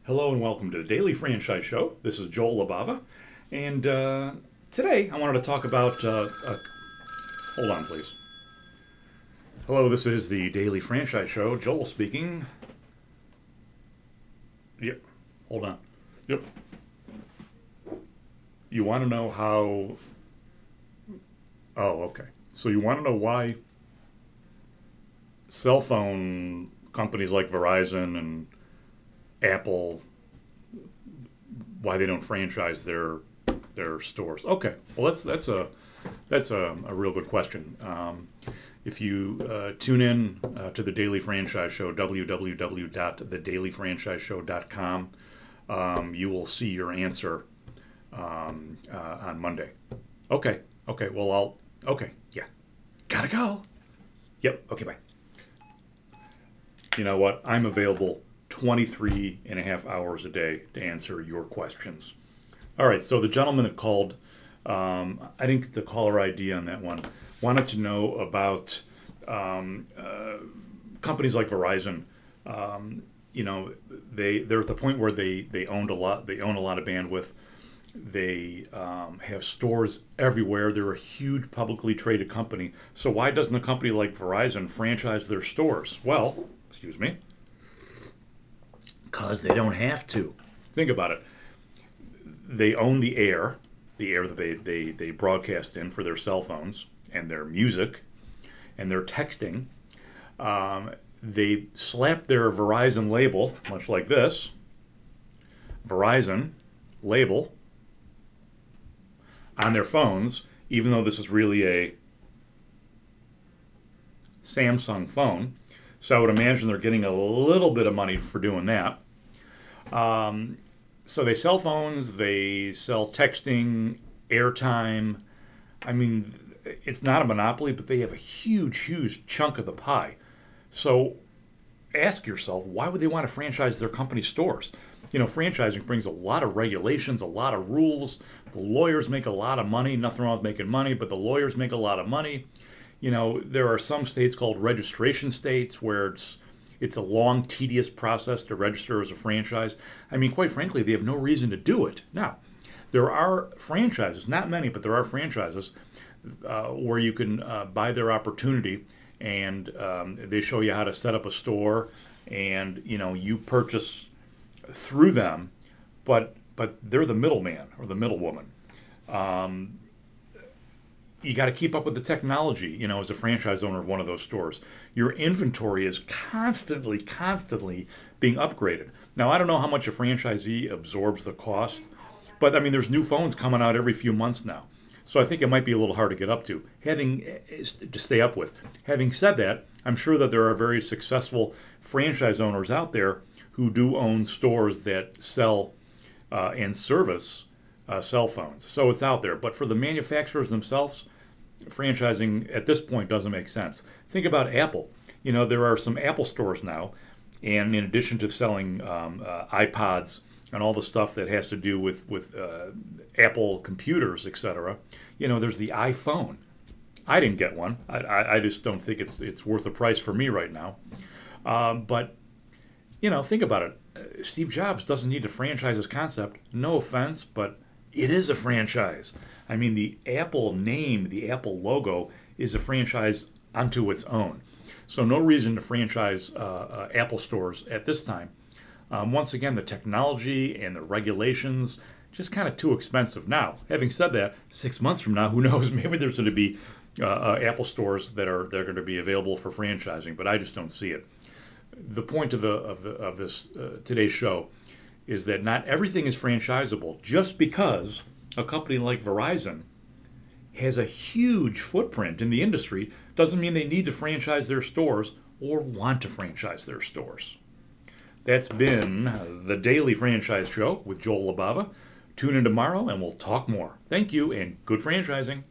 Hello and welcome to the Daily Franchise Show. This is Joel Libava, and today I wanted to talk about. Hold on, please. Hello, this is the Daily Franchise Show. Joel speaking. Yep. Hold on. Yep. You want to know how? Oh, okay. So you want to know why cell phone companies like Verizon and Apple, why they don't franchise their stores? Okay, well that's a real good question. If you tune in to the Daily Franchise Show, www.thedailyfranchiseshow.com, you will see your answer on Monday. Okay, well yeah, gotta go. Yep, okay, bye. You know what? I'm available 23 and a half hours a day to answer your questions. All right, so the gentleman that called, I think the caller ID on that one, wanted to know about companies like Verizon. They're at the point where they own a lot of bandwidth. They have stores everywhere. They're a huge publicly traded company. So why doesn't a company like Verizon franchise their stores? Well, excuse me. Because they don't have to. Think about it. They own the air that they broadcast in for their cell phones and their music and their texting. They slap their Verizon label, much like this, Verizon label, on their phones, even though this is really a Samsung phone. So I would imagine they're getting a little bit of money for doing that. So they sell phones, they sell texting, airtime. I mean, it's not a monopoly, but they have a huge chunk of the pie. So ask yourself, why would they want to franchise their company stores? You know, franchising brings a lot of regulations, a lot of rules. The lawyers make a lot of money. Nothing wrong with making money, but the lawyers make a lot of money. You know, there are some states called registration states where it's a long, tedious process to register as a franchise. I mean, quite frankly, they have no reason to do it. Now, there are franchises, not many, but there are franchises where you can buy their opportunity, and they show you how to set up a store, and you purchase through them, but they're the middleman or the middlewoman. You got to keep up with the technology, as a franchise owner of one of those stores. Your inventory is constantly being upgraded. Now, I don't know how much a franchisee absorbs the cost, but I mean, there's new phones coming out every few months now. So I think it might be a little hard to get up to, to stay up with. Having said that, I'm sure that there are very successful franchise owners out there who do own stores that sell and service cell phones. So it's out there. But for the manufacturers themselves, franchising at this point doesn't make sense. Think about Apple. There are some Apple stores now, and in addition to selling iPods and all the stuff that has to do with Apple computers, etc., there's the iPhone. I didn't get one. I just don't think it's worth the price for me right now. But think about it. Steve Jobs doesn't need to franchise his concept. No offense, but it is a franchise. I mean, the Apple name, the Apple logo is a franchise unto its own. So no reason to franchise Apple stores at this time. Once again, the technology and the regulations, just kind of too expensive. Now, having said that, 6 months from now, who knows? Maybe there's going to be Apple stores they're going to be available for franchising, but I just don't see it. The point of this today's show is that not everything is franchisable. Just because a company like Verizon has a huge footprint in the industry doesn't mean they need to franchise their stores or want to franchise their stores. That's been the Daily Franchise Show with Joel Libava. Tune in tomorrow and we'll talk more. Thank you and good franchising.